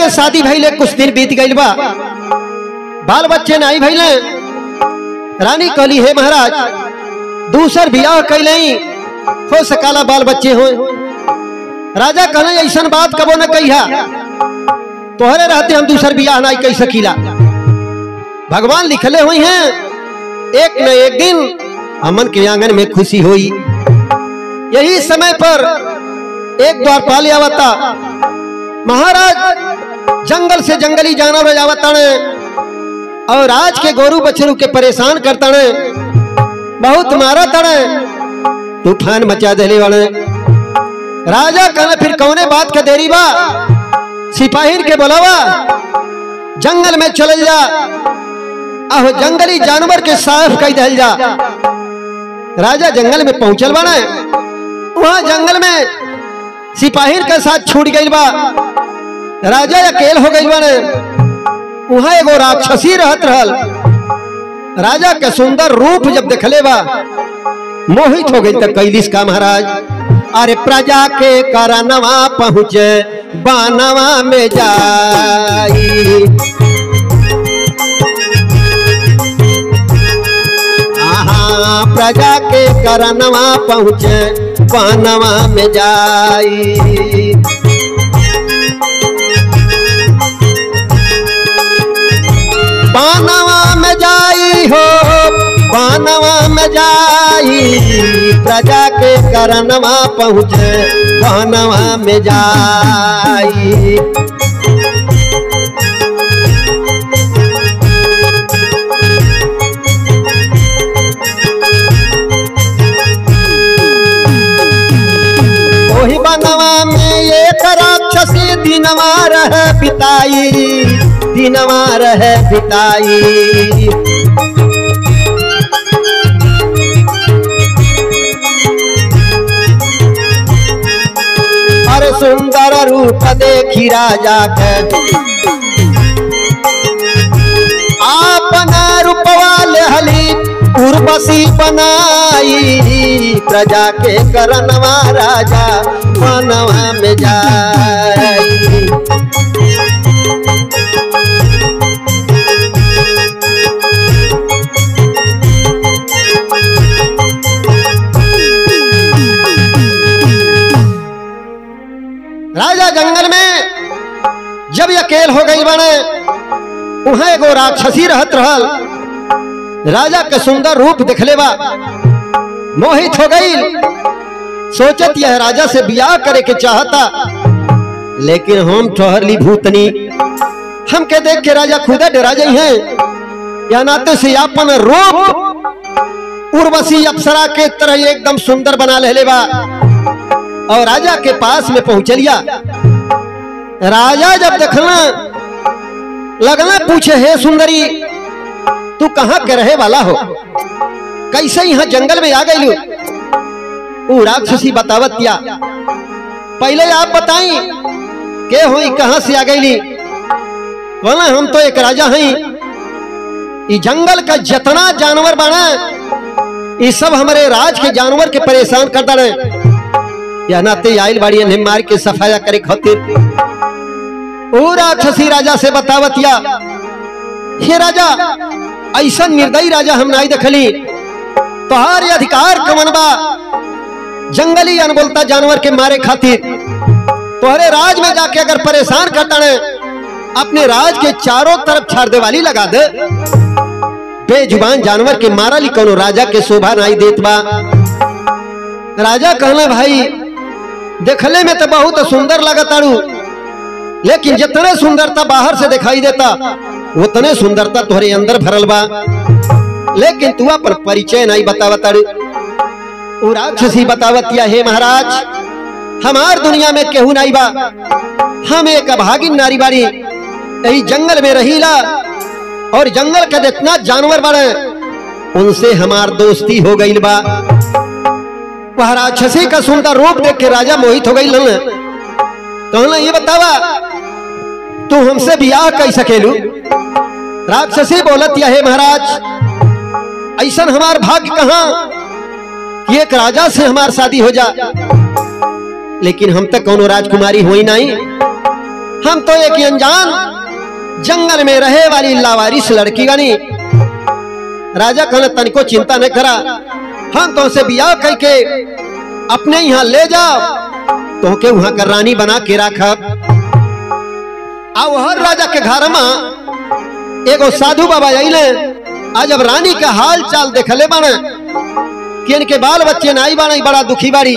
के शादी भइले कुछ दिन बीत गइल बा, बाल बच्चे नहीं भइले। रानी कहली हे महाराज दूसर बियाह कैले हो सकाला बाल बच्चे हो। राजा कहले ऐसन बात कबो न कहिया, तोहरे रहते हम दूसर बियाह नहीं कह सकीला। भगवान लिखले हुई हैं एक न एक दिन अमन के आंगन में खुशी हुई। यही समय पर एक द्वारपाल आवता। महाराज जंगल से जंगली जानवर आवता और आज के गोरू बछरू के परेशान करता ने, बहुत मारा तड़े, तूफान मचा देने वाले। राजा कहने फिर कौने बात का देरी बा, सिपाही के बुलावा, जंगल में चल जा, आहो जंगली जानवर के साफ कह दल जा। राजा जंगल में पहुंचल बने, वहां जंगल में सिपाही के साथ छूट गई बा। राजा अकेल हो गई बने, वहां एगो राक्षसी रहत रहल। राजा के सुंदर रूप जब देखले बा मोहित हो गई तक कैलिस का महाराज, अरे प्रजा के करनवा पहुँचे बानवा में जाई। प्रजा के करनवा पहुँचे बानवा में जाई। बानवा में जाई हो, बानवा में जाई, प्रजा के करनवा पहुँचे बानवा में जाई। वही बनवा में एक राक्षसी दिनवा रह बिताई, दिनवा रह बिताई। अरे सुंदर रूप देखी राजा के अपना रूपवा लेहली उर्वशी बनाई। प्रजा के करनवा राजा बनवा में जाई। राजा जंगल में जब अकेल हो गई बने, वहां एगो राक्षसी रहत रहल। राजा के सुंदर रूप देखले बा मोहित हो गई। सोचत यह राजा से ब्याह करे के चाहता, लेकिन हम ठहरली भूतनी, हमके देख के राजा खुदा डरा जाई है। या नाते से अपन रूप उर्वशी अप्सरा के तरह एकदम सुंदर बना ले बा और राजा के पास में पहुंचलिया। राजा जब देखना लगना पूछे, हे सुंदरी तू कहां के रहे वाला हो, कैसे यहाँ जंगल में आ गई? वो राक्षसी बतावतिया, पहले आप बताई के हुई, कहां से आ गई? बोला हम तो एक राजा हैं, ये जंगल का जितना जानवर बना ये सब हमारे राज के जानवर के परेशान करता रहे। या नाते आयल बाड़ी ने मार के सफाया करे खातिर। ओ राक्षसी राजा से बतावतिया, हे राजा ऐसा निर्दयी राजा हम नहीं देखली, तोहार अधिकार कमन बा जंगली अनबोलता जानवर के मारे खातिर? तोहरे राज में जाके अगर परेशान करता ने, अपने राज के चारों तरफ छाड़ दे वाली लगा दे। बेजुबान जानवर के मारा ली कोनो राजा के शोभा नहीं देत बा। राजा कहले भाई देखले में तो बहुत सुंदर लगताड़ू, लेकिन जितने सुंदरता बाहर से दिखाई देता उतने सुंदरता तुम्हारे अंदर भरल बा, लेकिन तू पर परिचय नहीं बतावताड़ू। वो राक्षसी बतावतिया, हे महाराज हमार दुनिया में केहू नहीं बा, हम एक अभागिन नारी बाड़ी, यही जंगल में रहीला और जंगल के जितना जानवर बड़े उनसे हमार दोस्ती हो गई बा। वह राक्षसी का सुंदर रूप देख के राजा मोहित हो गई। कहला ये बतावा तू हमसे ब्याह कर सकेलू? राक्षसी बोलत या, हे महाराज ऐसा हमार भाग्य कहां कि एक राजा से हमार शादी हो जा, लेकिन हम तक कोनो राजकुमारी हुई नहीं। हम तो एक अनजान जंगल में रहे वाली लावारिस लड़की बनी। राजा कहने तनिको चिंता नहीं करा, हम तो उसे बियाह करके अपने यहाँ ले जाओ, तो के वहां का रानी बना के रखब। हर राजा के घर में एगो साधु बाबा आइले। आज अब रानी का हाल चाल देखले बने कि इनके बाल बच्चे नाई बने, बड़ा दुखी बाड़ी।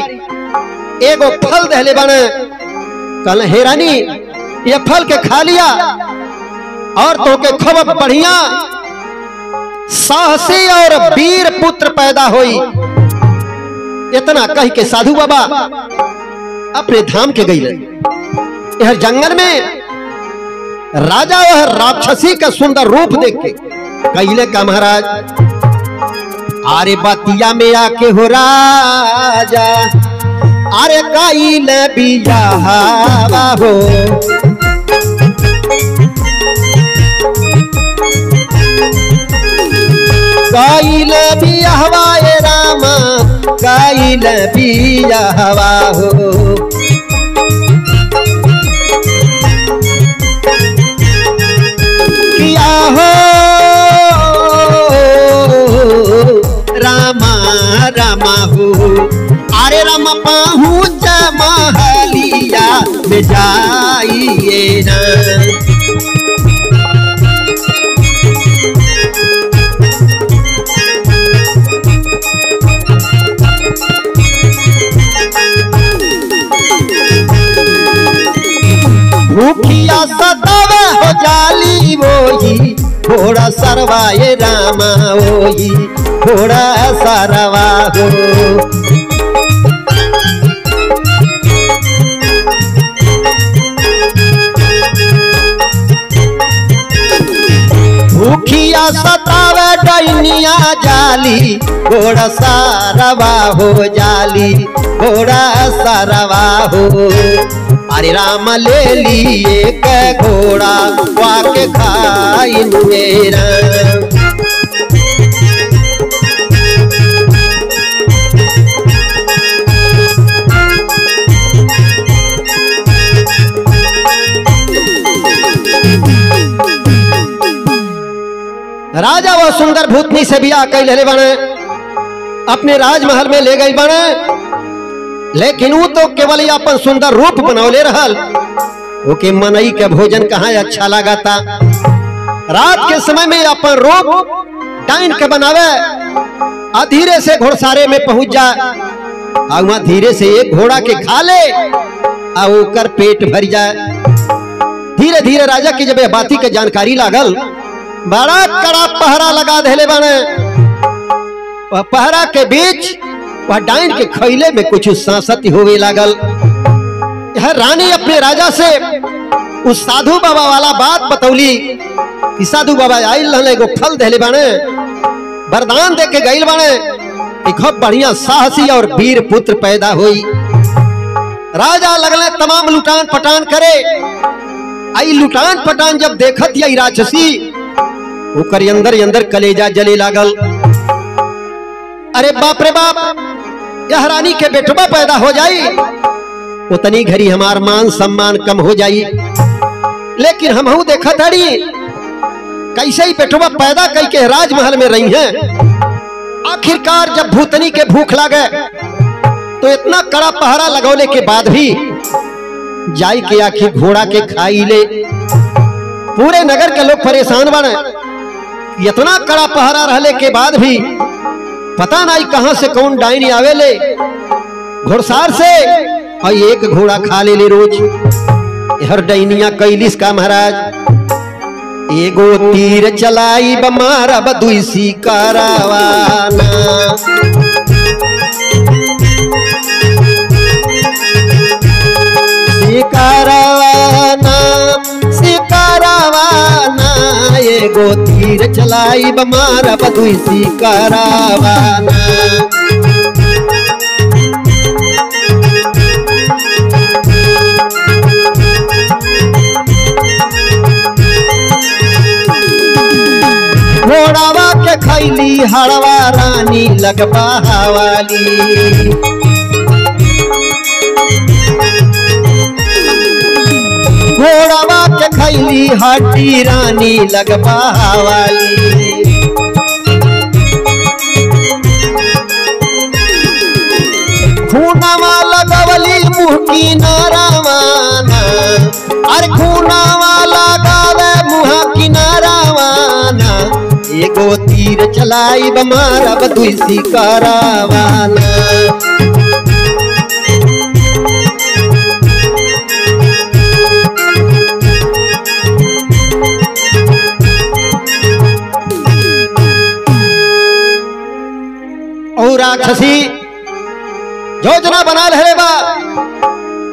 एगो फल दहले बने, कल हे रानी ये फल के खा लिया और तो के खूब बढ़िया साहसी और वीर पुत्र पैदा होई। इतना कह के साधु बाबा अपने धाम के गई। यह जंगल में राजा वह राक्षसी का सुंदर रूप देख के कैले का महाराज, अरे बतिया में आके हो राजा, अरे कैले बियाहवा हो। कैले बियाहवा ए रामा, कैले बियाहवा हो। किया हो रामा रामा हो, अरे रामा पहुँच महलिया में जाइए ना। भूखिया सतावे हो जाली वही, थोड़ा सरवाए रामा वही, थोड़ा सरवा हो। भूखिया सतावे डैनिया जाली, थोड़ा सरवा हो जाली, थोड़ा सरवा हो। अरे राम ले लिए के घोड़ा वाके खाई मेरा। राजा वो सुंदर भूतनी से बियाह कैले ले बने, अपने राजमहल में ले गई बने। लेकिन वो तो केवल अपन सुंदर रूप बनौले रहल, ओके मनई के भोजन कहाँ अच्छा लगाता। रात के समय में अपन रूप टाइन के बनावे, धीरे से घोड़सारे में पहुंच जाए, वहां धीरे से एक घोड़ा के खा ले और ओकर पेट भर जाए। धीरे धीरे राजा की जब बाती के जानकारी लागल, बड़ा कड़ा पहरा लगा देले बने। वह पहरा के बीच वह डाइन के खैले में कुछ सांसत होवे लागल। यह रानी अपने राजा से उस साधु बाबा वाला बात बतौली कि साधु बाबा आइल रहले, एगो फल देले बने, वरदान दे के गइल बने कि खूब बढ़िया साहसी और वीर पुत्र पैदा हुई। राजा लगले तमाम लुटान पटान करे। आई लुटान पटान जब देखत यही राक्षसी, ओकर अंदर अंदर कलेजा जले लागल। अरे बाप रे बाप, यह रानी के बेटवा पैदा हो जाई, उतनी घड़ी हमार मान सम्मान कम हो जाई। लेकिन हम देखा थाड़ी कैसे ही बेटवा पैदा करके राजमहल में रही हैं। आखिरकार जब भूतनी के भूख लगे तो इतना कड़ा पहरा लगौले के बाद भी जाई के आखिर घोड़ा के खाई ले। पूरे नगर के लोग परेशान बने, इतना कड़ा पहरा रहले के बाद भी पता नहीं कहां से कौन डाइन आवेले घोड़सार से, और एक घोड़ा खा ले रोज। हर डाइनिया कैलिस का महाराज, एगो तीर चलाई बमारा बदुईसी करावाना। सिकारवाना सिकारवाना, एगो तीर चलाई बमारा बदुईसी करावाना। घोड़ावा के खैली हड़वा रानी लगबा वाली। घोड़ा गईली हड्डी रानी लगवाली। खूनावा लगवली मुँह की नारावाना, अरे खूनावा लगावे मुँह की नारावाना, एगो तीर चलाई मारब दुई शिकारावाना। और राक्षसी योजना बना ले बा,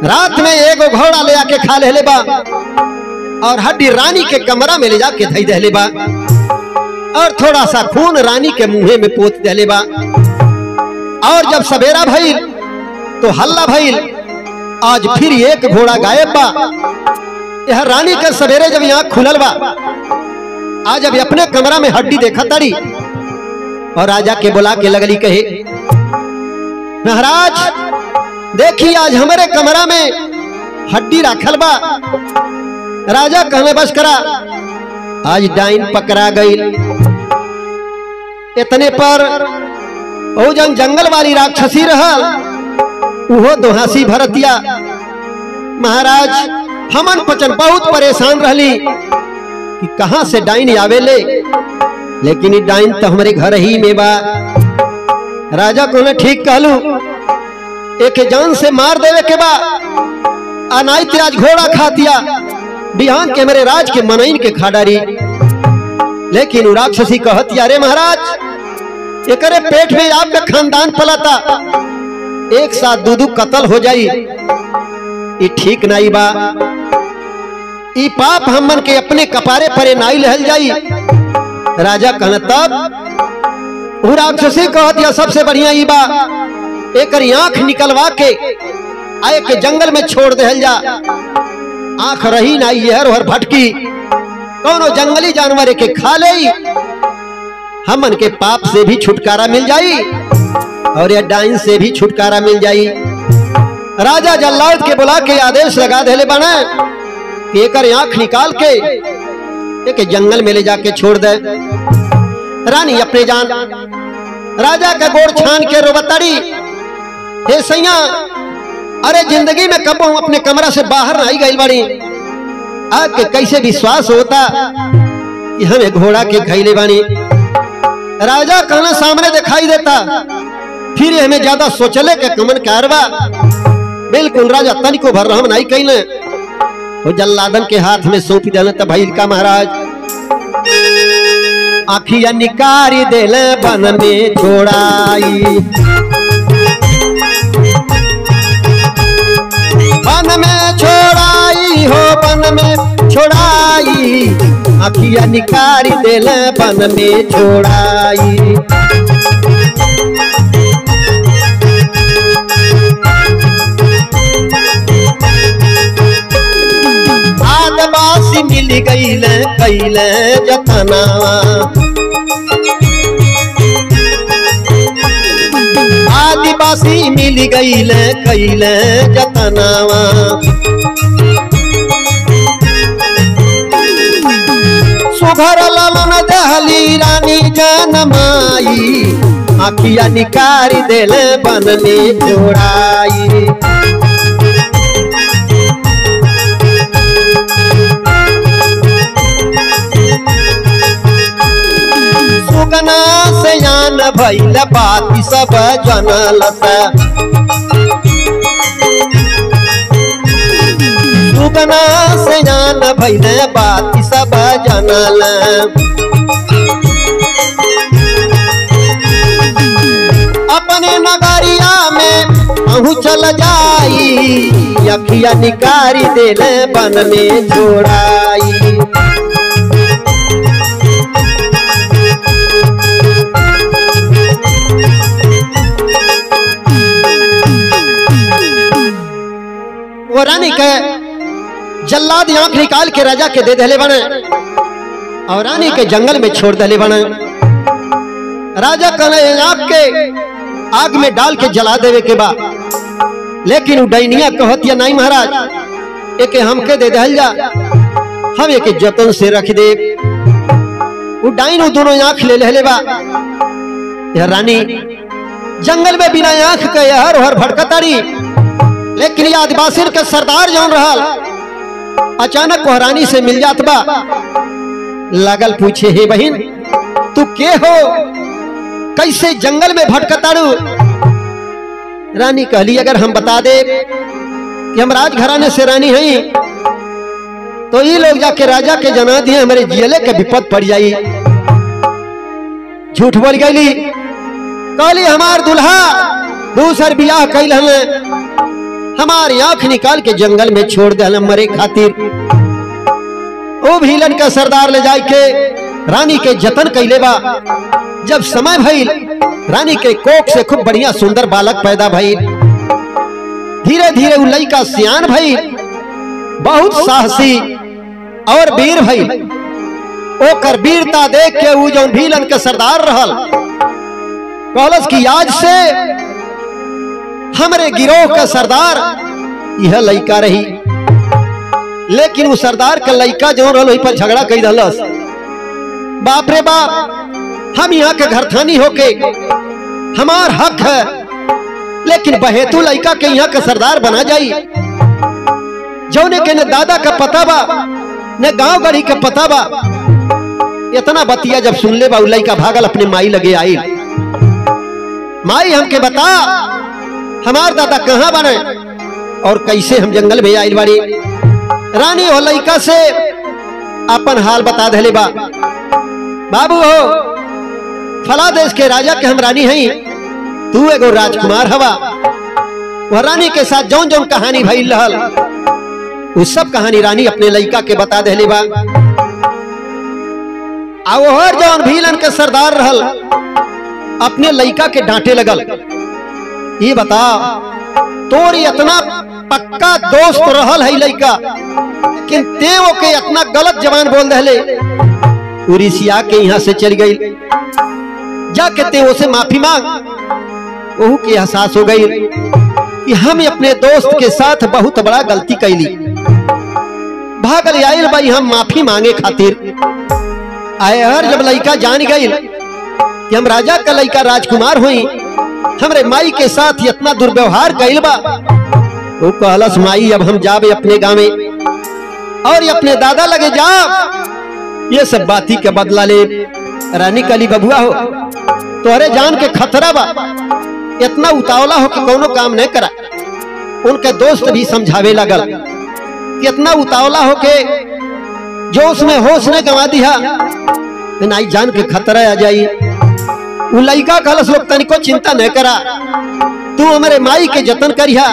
रात में एगो घोड़ा ले आके खा ले बा और हड्डी रानी के कमरा में ले जाके धई दे बा और थोड़ा सा खून रानी के मुंह में पोत दे बा। और जब सवेरा भइल तो हल्ला भइल, आज फिर एक घोड़ा गायब बा। यह रानी के सवेरे जब आंख खुलल बा, आज अभी अपने कमरा में हड्डी देखा तारी और राजा के बुला के लगली कहे, महाराज देखिए आज हमारे कमरा में हड्डी राखल बा। राजा कहने बस करा, आज डाइन पकड़ा गई। इतने पर ओ जंगल वाली राक्षसी रहल, उहो दोहासी भरतिया। महाराज हमन पचन बहुत परेशान रहली कि कहां से डाइन आवेले, लेकिन ये डाइन तो हमारे घर ही में बा। राजा को ने ठीक कहलू, एक जान से मार देवे के बा, अनाई आज घोड़ा खा दिया, बिहान के मेरे राज के मनइन के खाडारी। लेकिन राक्षसी कहती, अरे महाराज एकरे पेट में आपका खानदान पलाता, एक साथ दूधू कत्ल हो जाई, ये ठीक नहीं बा। ये पाप हमन के अपने कपारे परे नाई लहल जाई। राजा कहना तब राक्षसी कहती, सबसे बढ़िया ई बा एक आंख निकलवा के आए के जंगल में छोड़ दे जा, आंख रही ना हर हर भटकी, कौनो जंगली जानवर के खा ले, हमन के पाप से भी छुटकारा मिल जाई और या डाइन से भी छुटकारा मिल जाई। राजा जल्लाद के बुला के आदेश लगा देले बना कि एक आंख निकाल के एक जंगल में ले जाके छोड़ दे। रानी अपने जान राजा का गोड़ छान के रोबताड़ी, हे सैया अरे जिंदगी में कब हम अपने कमरा से बाहर नहीं गई बड़ी, आके कैसे विश्वास होता कि हमें घोड़ा के खैले बानी। राजा कहना सामने दिखाई देता, फिर हमें ज्यादा सोचले के कमन कारवा। बिल्कुल राजा तनिको भर रहम नहीं कहले, वो जल्लादन के हाथ में सौंप देना। तब भाई का महाराज आखिया निकारी देले बन में छोड़ाई, बन में छोड़ाई हो बन में छोड़ाई, आखिया निकारी देले बन में छोड़ाई। आदिवासी मिल गईले कैले जतनावा, आदिवासी मिल गईले कैले जतनावा। सुघर ललन दहली रानी जनमाई, आखिया निकारी देले बन में छोड़ाई। सुगना से यान भइल बाती सब जनल, सुगना से यान भइल बाती सब जनल। अपने नगरिया में पहुँचल जाई, अखिया निकारी देले बन में छोड़ाई। वो रानी के जल्लाद आंख निकाल के राजा के दे दले बने और रानी के जंगल में छोड़ दले बने। राजा कहले आंख के आग में डाल के जला देवे के बा, लेकिन डैनिया कहतिया नहीं महाराज, एक हमके दे दहल जा, हम एक जतन से रख दे। वो डाइन दोनों आंख ले ले बा। रानी जंगल में बिना आंख के हर हर भटकताड़ी, लेकिन ये आदिवासी के सरदार जौन रहल अचानक वह रानी से मिल जात बा। लागल पूछे, हे बहन तू के हो, कैसे जंगल में भटकताड़ू? रानी कहली, अगर हम बता दे कि हम राजघराने से रानी हैं तो ये लोग जाके राजा के जना दिए, हमारे जियले के विपद पड़ जाई। झूठ बोल गई, कहली हमार दुल्हा दूसर बियाह कैल हमें, हमारी आंख निकाल के जंगल में छोड़ दे मरे खातिर। ओ भीलन का सरदार ले जाए के रानी के जतन कैले बा। जब समय भइल, रानी के कोख से खूब बढ़िया सुंदर बालक पैदा भइल। धीरे धीरे उ लइका सियान भइल, बहुत साहसी और वीर भइल। ओकर वीरता देख के उ जौन भीलन के सरदार रहल कहलस कि आज से हमरे गिरोह का सरदार यह लइका रही। लेकिन वो सरदार का लइका जो रहल वही पर झगड़ा कर दलस। बाप रे बाप, हम यहाँ के घरथानी होके हमार हक है, लेकिन बहेतु लइका के यहाँ का सरदार बना जाई। जौने के न दादा का पता बा न गांव गढ़ी का पता बा। इतना बतिया जब सुन ले बा, लइका भागल अपने माई लगे आई। माई हमके बता हमार दादा कहाँ बने और कैसे हम जंगल में आइल बाड़ी। रानी हो लइका से अपन हाल बता दे बा। बाबू हो, फला देश के राजा के हम रानी हई, तू एगो राजकुमार हवा। वह रानी के साथ जौन जौन कहानी भइल रहल उस सब कहानी रानी अपने लइका के बता दे बा। आ ओहर जौन भीलन के सरदार रहल अपने लइका के डांटे लगल। ये बता, तोरी इतना पक्का दोस्त रहल है लइका, लेकिन ते वो के इतना गलत जबान बोल दहले। उड़ीसिया के यहाँ से चल गई, जाके ते वो से माफी मांग। वहू के एहसास हो गई कि हम अपने दोस्त के साथ बहुत बड़ा गलती कैली। भागल आइल भाई हम माफी मांगे खातिर। आए हर जब लइका जान गई कि हम राजा का लइका राजकुमार हुई, हमरे माई के साथ इतना दुर्व्यवहार कैल बा, वो कहलस माई अब हम जाबे अपने गाँव और अपने दादा लगे जा, ये सब बाती के बदला ले। रानी कली बबुआ हो, तोहरे जान के खतरा बा, इतना उतावला हो कि कोनो काम नहीं करा। उनके दोस्त भी समझावे लगल कि इतना उतावला हो के जो उसमें होश ने गंवा दिया, नाई जान के खतरा आ जाई। उ लइका कहलस लोग तनिको चिंता नहीं करा, तू हमारे माई के जतन करिया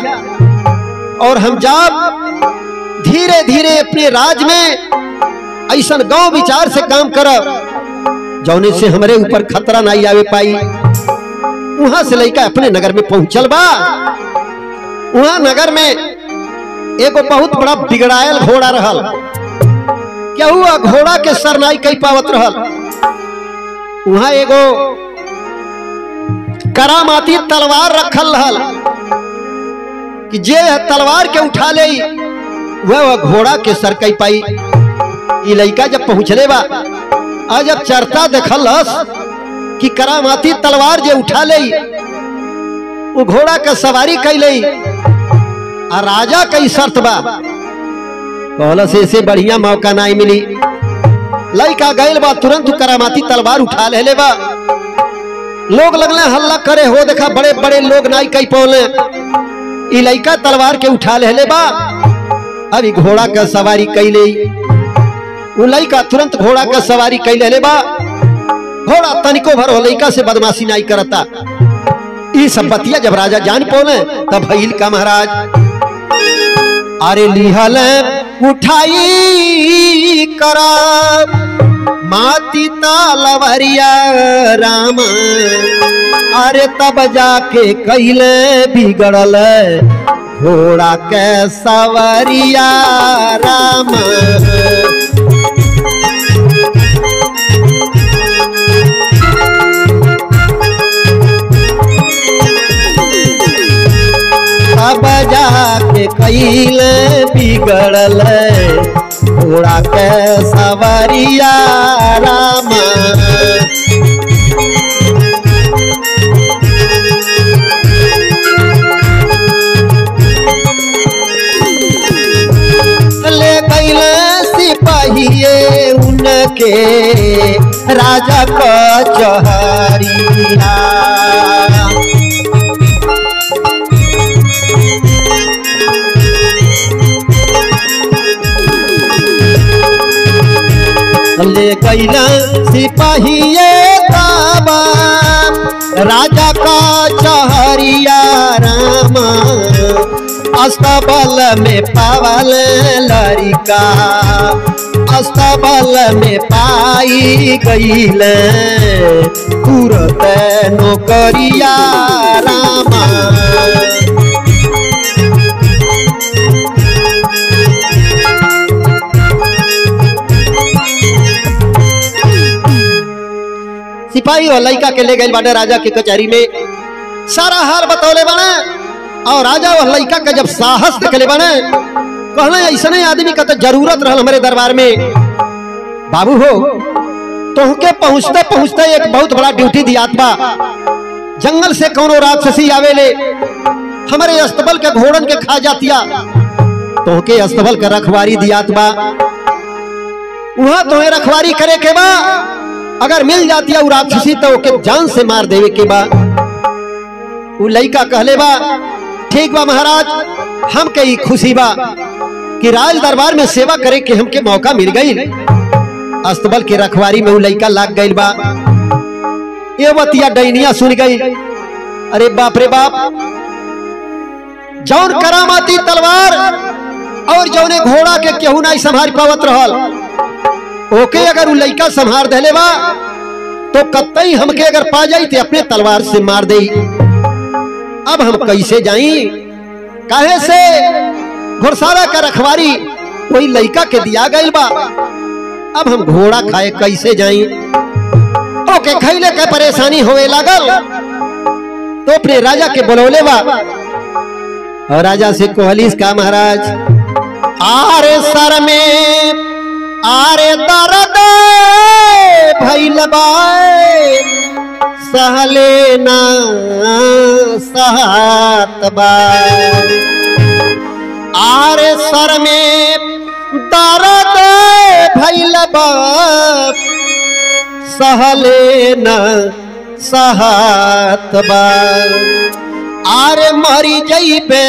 और हम जाब धीरे धीरे अपने राज में ऐसा गांव विचार से काम करब जौने से हमारे ऊपर खतरा नहीं आवे पाई। वहां से लइका अपने नगर में पहुंचल बा। वहां नगर में एगो बहुत बड़ा बिगड़ायल घोड़ा रहल। क्या हुआ, घोड़ा के सरनाई कई पावत रहल। वहां एगो करामाती तलवार रखल रहल कि जे तलवार के उठा ले वह घोड़ा के सर कई पाई। ये लइका जब पहुंचले बा, आज जब चर्चा देखलस कि करामाती तलवार जे उठा ले वो घोड़ा का सवारी कैले आ राजा कई शर्त बा। कहलस ऐसे बढ़िया मौका नहीं मिली। लइका गइल बा, तुरंत करामाती तलवार उठा ले बा। लोग लगले हल्ला करे, हो देखा बड़े बड़े लोग नाई कई पौले। ई लइका तलवार के उठा ले बा, अभी घोड़ा का सवारी कैले। उ लइका तुरंत घोड़ा का सवारी कैले ले बा। घोड़ा तनिको भर हो लइका से बदमाशी नहीं करता। ई सब बतिया जब राजा जान पौले तब भइल का महाराज, अरे लिहल उठाई करा माती तलवरिया राम, अरे तब जाके कैले बिगड़ल घोड़ा के सवरिया राम। तब जाके कैले बिगड़ल घोड़ा के सवरिया रामा। ले गईल सिपाहिए उनके राजा कचहरिया। ले गईल सिपाहिए बाबा राजा कचहरिया रामा। अस्तबल में पावल लड़का अस्तबल में पाई गईल तुरत नौकरिया रामा। सिपाही और लड़का के ले गए बाटे राजा के कचहरी में, सारा हाल बतौले बने और राजा और लड़का का जब साहस देखले बने कहले ऐसने आदमी का तो जरूरत रहल हमारे दरबार में। बाबू हो तोहके पहुंचते पहुंचते एक बहुत बड़ा ड्यूटी दियात बा। जंगल से कौनो राक्षसी आवेले हमारे अस्तबल के घोड़न के खा जातिया, तोहके अस्तबल का रखवारी दियात बा। वहां तोहे रखवारी करे के बा, अगर मिल जाती है राक्षसी तो ओके जान से मार देवे के बा। उ लइका कहले बा ठीक बा महाराज, हमके ही खुशी बा कि राज दरबार में सेवा करे के हमके मौका मिल गई। अस्तबल के रखवारी में उ लइका लाग गई बा। ये बतिया डैनिया सुन गई, अरे बाप रे बाप, जौन करामाती तलवार और जौने घोड़ा के केहू नहीं संभाल पावत रहल ओके अगर उ लइका संभार देले बा तो कतई हमके अगर पा जाई ते अपने तलवार से मार दे। अब हम कैसे जाई, काहे से घुड़सवार का रखवारी वही लइका के दिया गई बा। अब हम घोड़ा खाए कैसे जाई, ओके खैले के परेशानी होए लागल तो अपने राजा के बुलौले बा और राजा से कोहलीस का महाराज आरे सर में आरे दर्द भइल बा सहले ना सहत बा। आरे सर में दर्द भइल बा सहले ना सहत बा। आरे मरी जइबे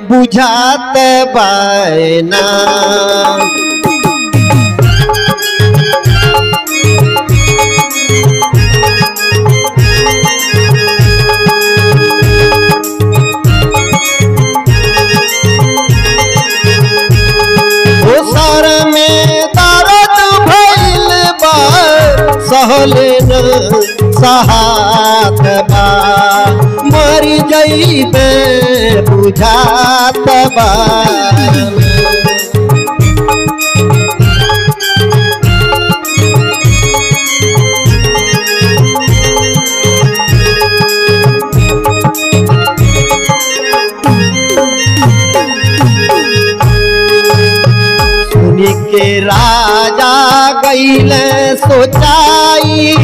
बुझात बायना। सर में दर्द भइल बा सहले न सहात बा। मरी जइबे बुझात बा। के राजा गईल सोचाई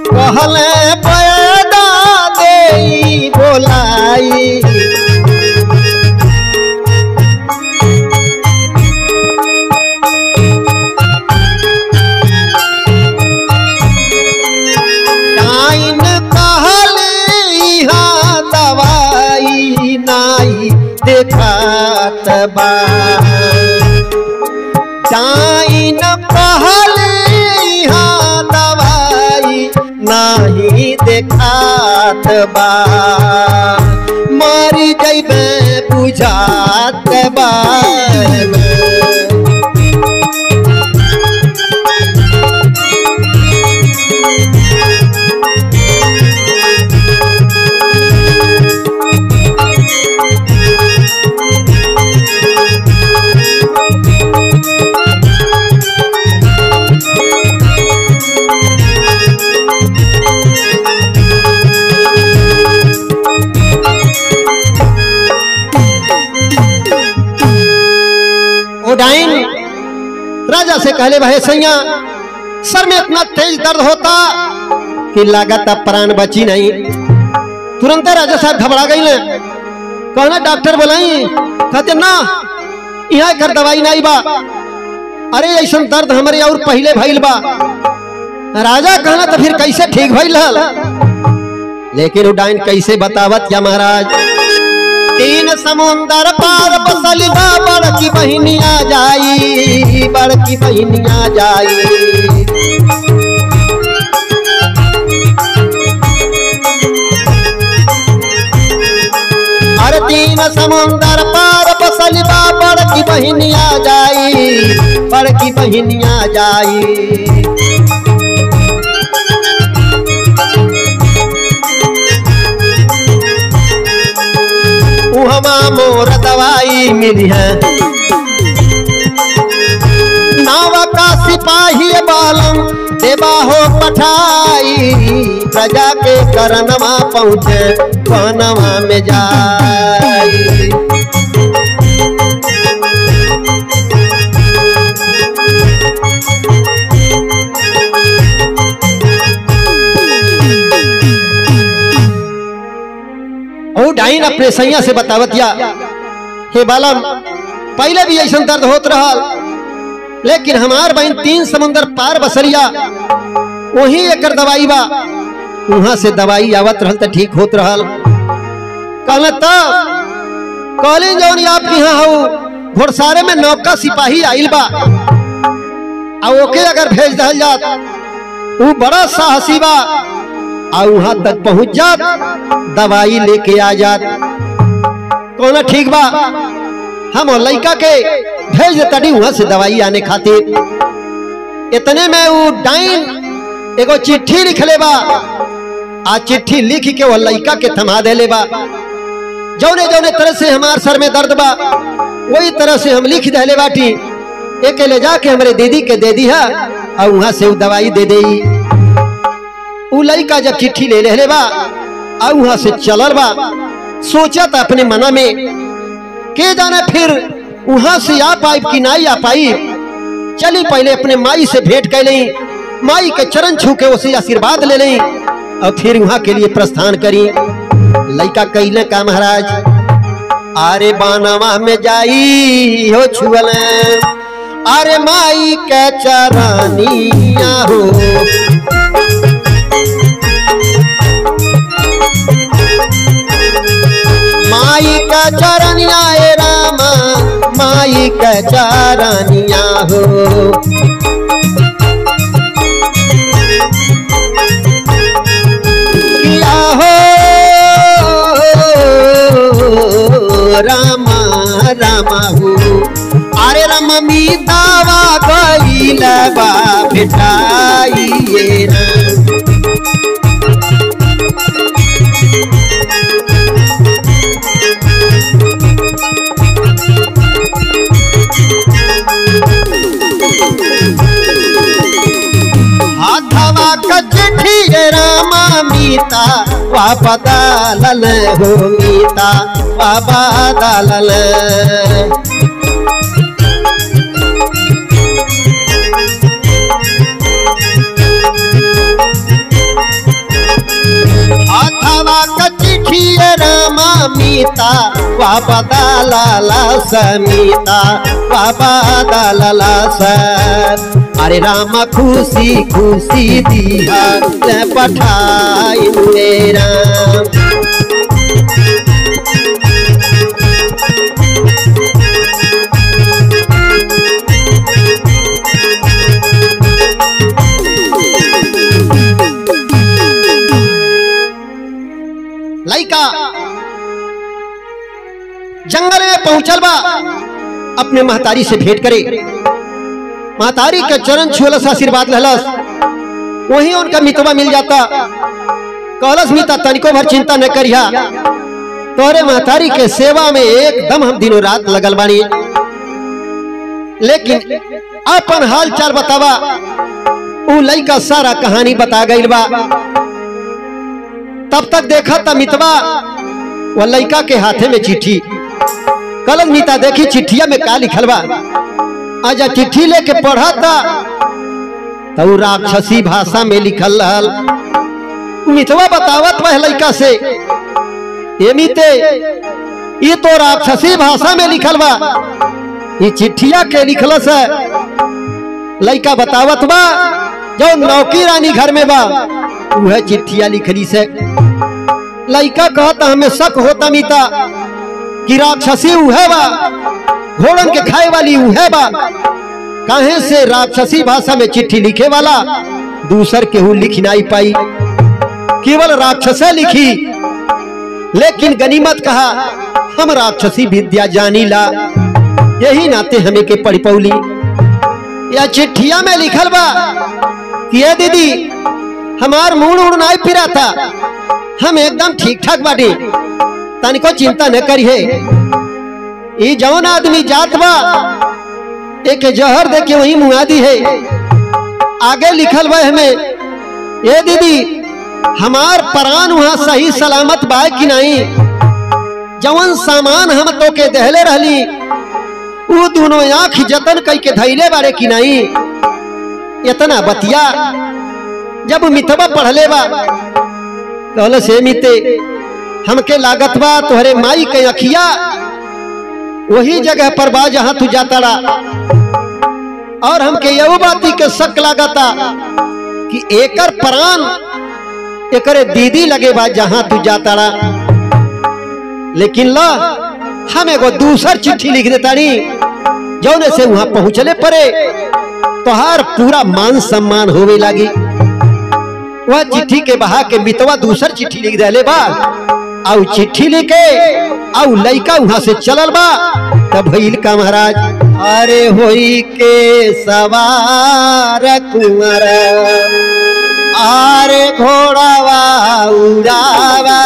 कहले पैदा दे बोलाई। टाइन कहले यहाँ दवाई नाई देखात बा। टाइन कहले यहाँ दवाई नहीं देखात बा। मरी जइबे बुझात बा। डाइन राजा से कहले भाई सैया सर में इतना तेज दर्द होता कि लागत प्राण बची नहीं। तुरंत राजा साहब घबरा गई, कहना डॉक्टर बुलाई। कहते ना यहाँ कर दवाई नहीं बा, अरे ऐसा दर्द हमारे और पहले भइल बा। राजा कहना तो फिर कैसे ठीक भइल? लेकिन उडाइन कैसे बतावत या महाराज। 3 समुंदर पार बसल बा बड़की बहिनिया जाई, बड़की बहिनिया जाई। अरे 3 समुंदर पार बसल बा बड़की बहिनिया जाई, बड़की बहिनिया जाई। उहमा मोर दवाई मिली है, नावा का सिपाही बालम देवा हो पठाई। प्रजा के करनमा पहुँचे कनवा में जाई। डाइन अपने सैया से बतावतिया, हे बालम पहले भी ऐसा दर्द होत रहा, लेकिन हमार बहन 3 समुंदर पार बसरिया वही एक दवाई बा, वहां से दवाई आवत रहल तो ठीक होत रहल। कहना तब कॉलेज जौन आप यहाँ हो घोड़सारे में नौका सिपाही आइल बा, और ओके अगर भेज दहल जात वो बड़ा साहसी बा, और वहां तक पहुंच जात दवाई लेके आ जात। कौन ठीक बा, हम लड़का के भेज देता वहां से दवाई आने खातिर। इतने में वो डाइन एगो चिट्ठी लिखले बा, आ चिट्ठी लिख के वो लड़का के थमा देले बा। जौने जौने तरह से हमार सर में दर्द बा वही तरह से हम लिख देले बाटी, एक ले जाके हमारे दीदी के दे दी है, और वहां से वो दवाई दे दे। उ लड़का जब चिट्ठी ले ले बा और वहां से चलल बा, सोचा था अपने मना में के जाने फिर वहां से आ पाई कि नहीं आ पाई। चली पहले अपने माई से भेंट कर ली, माई के चरण छू के उसे आशीर्वाद ले ली, और फिर वहां के लिए प्रस्थान करी। लड़का कहले का महाराज, अरे बानवा में जाई हो छुअल, अरे माई के चरनिया हो। माई का चरनिया ए रामा, माई का चरनिया हो। किया हो रामा रामा हो, अरे रामा मीतावा गईल बा बेटाई ना। हाथवा का चिट्ठी रामा मीता वापा दालल हो, मीता वापा दालल। हाथवा का चिट्ठी रामा मीता वापा दालला समीता वापा दालला स। अरे रामा खुशी खुशी दिया पठाई मेरा। लड़का जंगल में पहुंचल बा, अपने महतारी से भेंट करे। महतारी के चरण छुअलस, आशीर्वाद लहलस। वही उनका मितवा मिल जाता। कहलस मीता तनिको भर चिंता न करिया, तोरे महतारी के सेवा में एकदम हम दिनों रात लगल बानी। लेकिन अपन हाल चाल बतावा। उ लड़का सारा कहानी बता गई बा। तब तक देखा था मितवा वह लड़का के हाथे में चिट्ठी। कहलस मीता देखी चिट्ठिया में का लिखल बा। आजा चिट्ठी लेके पढ़ा था तो राक्षसी भाषा में लिखल रहल। मितवा बतावत वह लड़का से, ये मिते ये तो राक्षसी भाषा में लिखल बा, ये चिट्ठिया के लिखल से। लड़का बतावत बा जो नौकी रानी घर में बा वह चिट्ठिया लिखली से। लड़का कहता हमें शक होता मिता कि राक्षसी उहे बा, घोड़न के खाए वाली उहे बा। काहे से राक्षसी भाषा में चिट्ठी लिखे वाला दूसर केहू लिख नहीं पाई, केवल राक्षसे लिखी। लेकिन गनीमत कहा हम राक्षसी विद्या जानी ला, यही नाते हमें के पढ़ पौली। या चिट्ठिया में लिखल बा कि ये दीदी हमार मूड उड़ नहीं फिरा था, हम एकदम ठीक ठाक बाटी, तनिको चिंता न करिए। ये जौन आदमी जात बा एक जहर दे के वही मुआदी है। आगे लिखल बा हमें, ये दीदी हमार प्राण वहां सही सलामत बा कि नहीं, जवन सामान हम तो के दहले रहली वो दोनों आँख जतन कई के धैले बारे कि नहीं। इतना बतिया जब मितवा पढ़ले बा कहल से मिते हमके लागत बा तुहरे माई के अखिया वही जगह पर बा जहां तू जाता रहा, और हमके यह बाती के शक लागता कि एकर प्राण एकरे दीदी लगे बा जहां तू जाता रहा। लेकिन ला हम एगो दूसर चिट्ठी लिख देतानी जौने से वहां पहुंचले परे तोहार पूरा मान सम्मान होवे लगी। वह चिट्ठी के बहा के मितवा दूसर चिट्ठी लिख देले बा, आउ चिट्ठी लिखे आउ लइका वहां से चलल बा। तब भइल का महाराज, अरे होई के सवार कुंवर आरे घोड़ावा उड़ावा,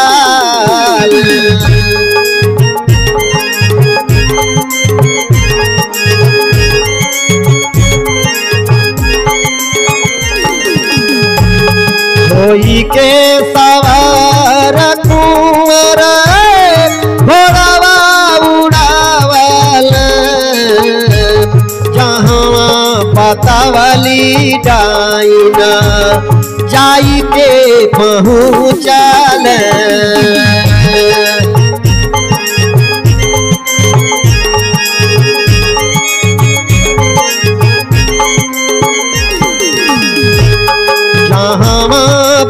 होई के सवार कुंवर घोड़ावा उड़ावल, जहाँ बतावली डाइना जाई के पहुँचल।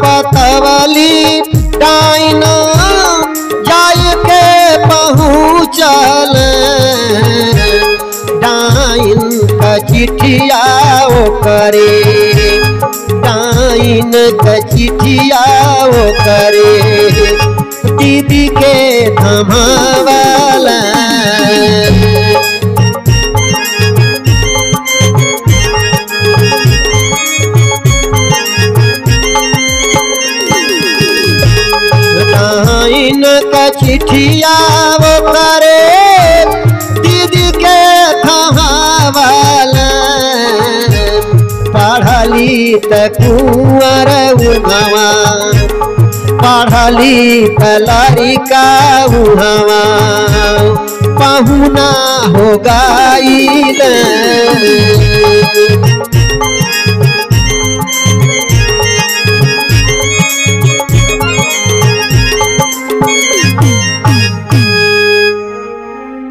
बतावली डाइना जाय के पहुँचल, डाइन का चिट्ठिया ओ करे, डाइन का चिट्ठिया ओ करे, दीदी के थमावला। का चिट्ठिया वो करे दीदी के थमावला, पढ़ली त कुंवर उहवा, पढ़ली त लड़का उहवा, पहुना हो गईल।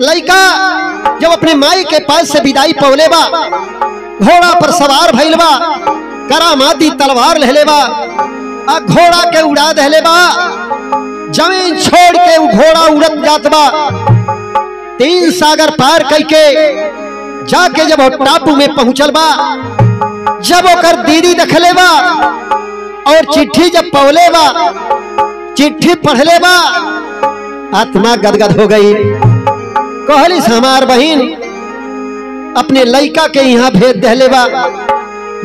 लड़का जब अपने माई के पास से विदाई पौले बा, घोड़ा पर सवार भइल बा, करामाती तलवार लहले बा, आ घोड़ा के उड़ा दहले बा। जमीन छोड़ के वो घोड़ा उड़त जात बा, 3 सागर पार करके जाके जब टापू में पहुंचल बा, जब ओकर दीदी देखले बा और चिट्ठी जब पौले बा, चिट्ठी पढ़ले बा, आत्मा गदगद हो गई। कहलिस हमार बहिन अपने लइका के यहाँ भेज दहले बा,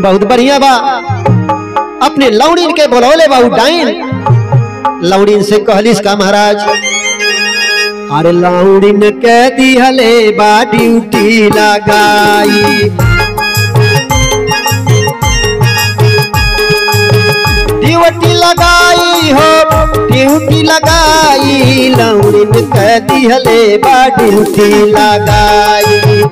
बहुत बढ़िया बा। अपने लौड़ीन के बोलौले बा डाइन। लौड़ीन से कहलिस का महाराज, अरे लौड़ीन के दिहले बा ड्यूटी लगाई, ड्यूटी लगाई हो ड्यूटी लगाई, लौड़ीन के दिहले बा ड्यूटी लगाई।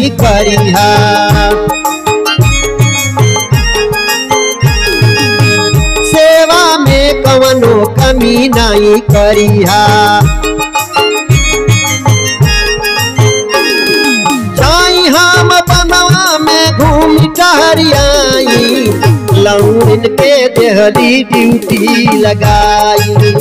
नहीं करिहा। सेवा में कवनो कमी नहीं करिहा। जाई हम बनवा में घूम टहरियाई, लौंडिन के देहली ड्यूटी लगाई।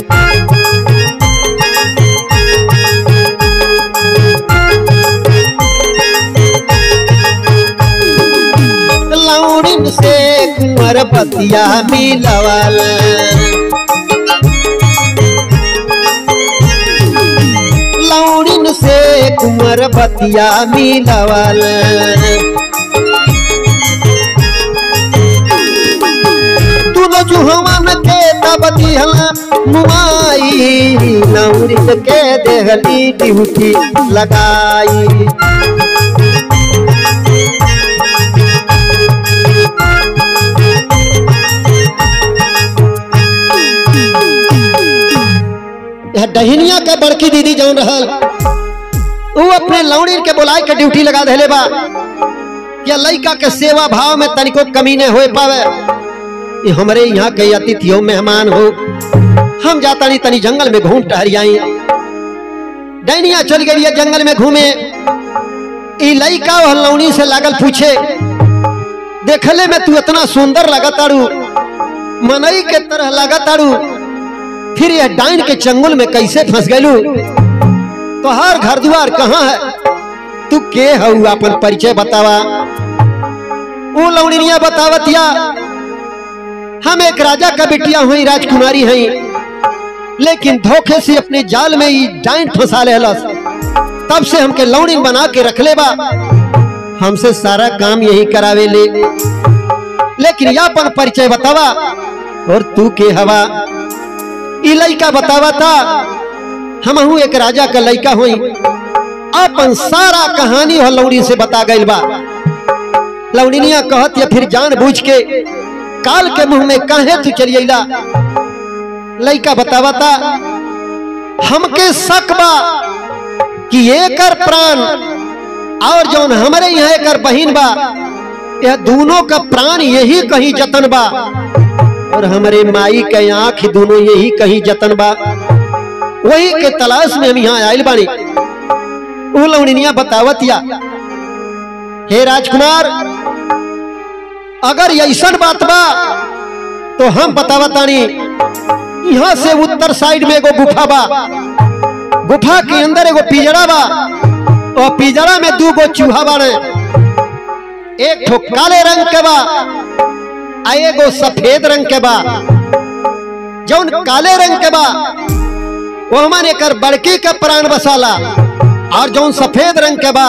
लौंडिन से कुंवर बतिया मिलवल, लौंडिन से कुंवर बतिया मिलवल। जुहवन के तब दिहला मुआई, लौंडिन के देहली ड्यूटी लगाई। डहिनिया के बड़की दीदी जौन रहल वो अपने लौंडिन के बुलाए के ड्यूटी लगा देले बा कि लइका के सेवा भाव में तनिको कमी न हो पावे। हमरे यहाँ के अतिथि हो, मेहमान हो, हम जाता नहीं तनी जंगल में घूम टहरियाई। डैनिया चल गई है जंगल में घूमे। लइका वह लौंडी से लागल पूछे, देखले में तू इतना सुंदर लगताड़ू, मनई के तरह लगताड़ू, फिर यह डाइन के चंगुल में कैसे फंस गलू? तोहार घर द्वार कहाँ है? तू के हऊ? अपन परिचय बतावा। वो लौंडिनिया बतावतिया, हम एक राजा का बिटिया हुई, राजकुमारी हैं, लेकिन धोखे से अपने जाल में ही डाइन फंसा लेलस। तब से हमके लौंडिन बना के रख ले बा, हमसे सारा काम यही करावे ले। लेकिन या अपन परिचय बतावा और तू के हवा? लइका बतावा था, हम हूँ एक राजा का लइका हुई। अपन सारा कहानी हो लौंडी से बता गई बा। लौंडिनिया कहत या फिर जान बूझ के काल के मुंह में काहे तू चली अइला? लइका बतावा था, हमके शक बा कि एकर प्राण और जौन हमारे यहाँ एकर बहिन बा, यह दोनों का प्राण यही कहीं जतन बा, और हमारे माई के आंख दोनों यही कहीं जतन बा। वही के तलाश में हम यहाँ आयल बानी। वो लौंडिनिया बतावतिया, हे राजकुमार, अगर ऐसन बात बा तो हम बतावतानी। यहाँ से उत्तर साइड में एगो गुफा बा, गुफा के अंदर एगो पिंजरा बा, और पिंजरा में 2 गो चूहा बाड़े, एक ठो काले रंग के बा, एगो सफेद रंग के बा। जौन काले रंग के बा वो हमारे कर बड़की का प्राण बसाला, और जौन सफेद रंग के बा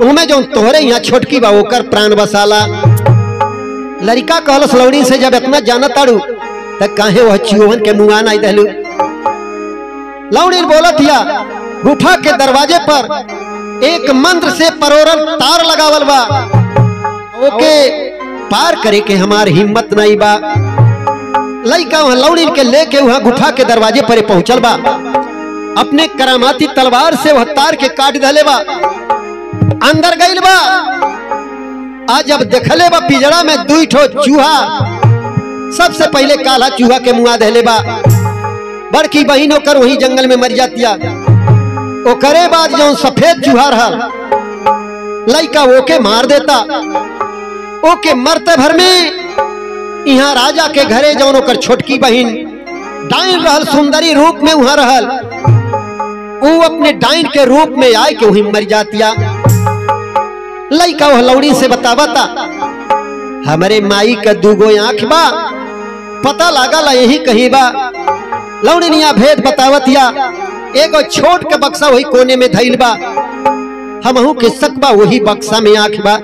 उनमें जौन तोहरे यहाँ छोटकी बा ओकर प्राण बसाला। लड़का कहलस लौंडी से, जब इतना जाना ताड़ू तो काहे वह चूहन के मुआ नहीं दहलू? लौंडी बोलत या, गुफा के दरवाजे पर एक मंत्र से परोरल तार लगावल बा, ओके पार करे के हमार हिम्मत नहीं बा। लइका वहां लौंडी के लेके वहां गुफा के दरवाजे पर पहुंचल बा, अपने करामाती तलवार से वह तार के काट दले बा, अंदर गइल बा। आज जब देखले बा पिंजरा में 2 ठो चूहा, सबसे पहले काला चूहा के मुआ दहले बा। बड़की बहिन होकर वही जंगल में मर जातिया। ओकरे बाद जो सफेद चूहा रहल, लइका ओके मार देता। ओके मरते भर में यहाँ राजा के घरे जौन ओकर छोटकी बहिन डाइन रहल, सुंदरी रूप में वहां रहल, वो अपने डाइन के रूप में आए के वही मर जातिया। लइका वह लौंडी से बतावता, हमारे माई का 2 गो आंख बा, पता लागल यही कहीं बा। लौंडिनिया भेद बतावतिया, एगो छोट के बक्सा वही कोने में धइल बा, हमहू के शक बा वही बक्सा में आंख बा।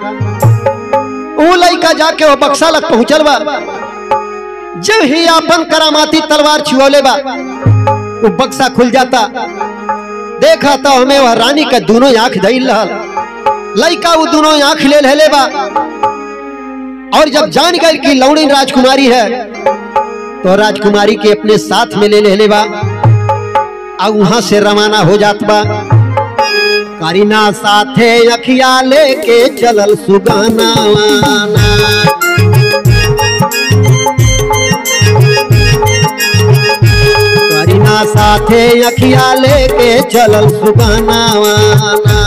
वो लइका जाके वो बक्सा लग पहुंचल बा। जब ही अपन करामाती तलवार छुओले बा, वो बक्सा खुल जाता। देखा तो हमें वह रानी का दोनों आंख धइल रहल। लइका वो दोनों आंख ले लेले बा, और जब जान गए कि लौंडी राजकुमारी है, तो राजकुमारी के अपने साथ में ले लेले बा, और वहां से रवाना हो जात बा। करीना साथे अखिया लेके चलल सुगनावाना। करीना साथे अखिया लेके चलल सुगनावाना।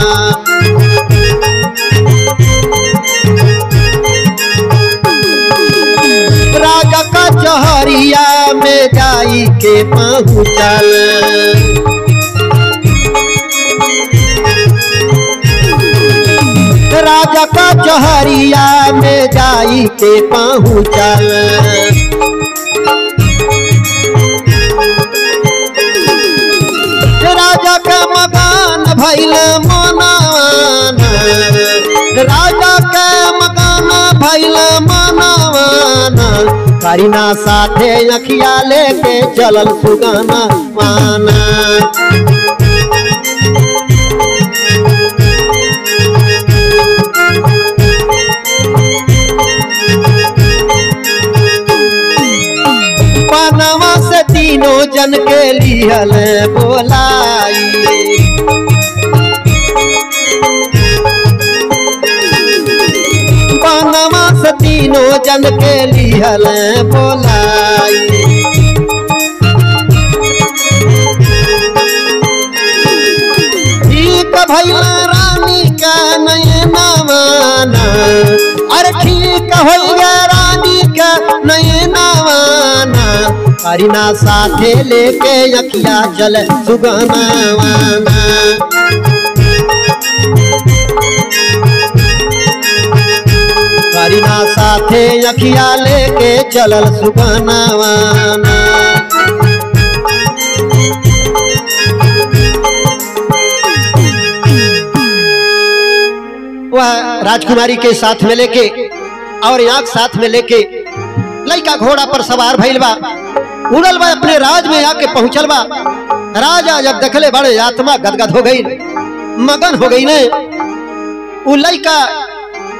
राजा का चहरिया में जाई के पहुँचल। राजा का चहरिया में जाई के पहुँचल। राजा का मकान भइल मनावाना। राजा का मकान भइल मनावाना। करीना साथे अखिया लेके चलल सुगनावाना। पनवा से तीनों जन के लिहल बोलाई। पनवा से तीनों जन के लिहल बोलाई। ठीक भइल रानी का नयनवाना। अरे ठीक हो गया रानी का नयनवाना। करीना साथे लेके अखिया चल सुगनावाना। करीना साथे अखिया लेके चलल सुगनावाना। वह राजकुमारी के साथ में लेके और आँख साथ में लेके लड़का घोड़ा पर सवार भइल बा। उड़ल बा अपने राज में आके पहुंचल बा। राजा जब देखले बड़े आत्मा गदगद हो गई, मगन हो गई ने। उ लड़का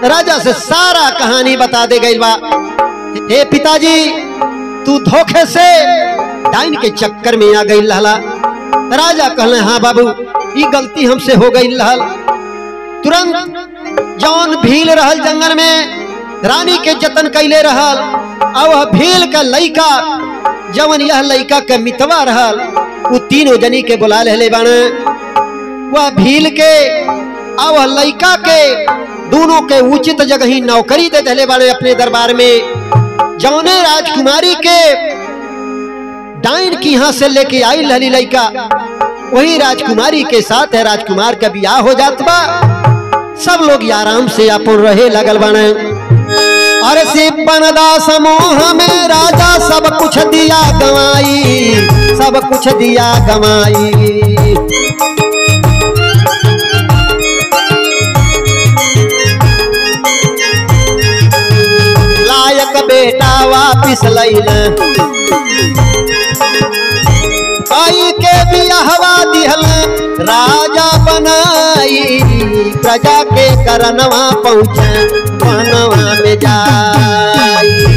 राजा से सारा कहानी बता दे गई बा। हे पिताजी, तू धोखे से डाइन के चक्कर में आ गई लहला। राजा कहले हाँ बाबू, ये गलती हमसे हो गई लहल। तुरंत जौन भील रहल जंगल में रानी के जतन कैले रहल। अब भील का लइका जवन यह लइका के मितवा रहल, वो तीनों जनी के बुला ले बाने। वह भील के अब लइका के दोनों के उचित जगह ही नौकरी दे दिले बाने अपने दरबार में। जौने राजकुमारी के डाइन की यहाँ से लेके आई लहली लइका, वही राजकुमारी के साथ है राजकुमार का ब्याह हो जात बा। सब लोग आराम से अपन रहे लगल बाने। और सिपनदा समूह में राजा सब कुछ दिया गवाई। सब कुछ दिया गवाई। लायक बेटा वापिस लैल। आई के बियाहवा दिहल राजा बनाई। प्रजा के करनवा पहुँचे वनवा में जाई।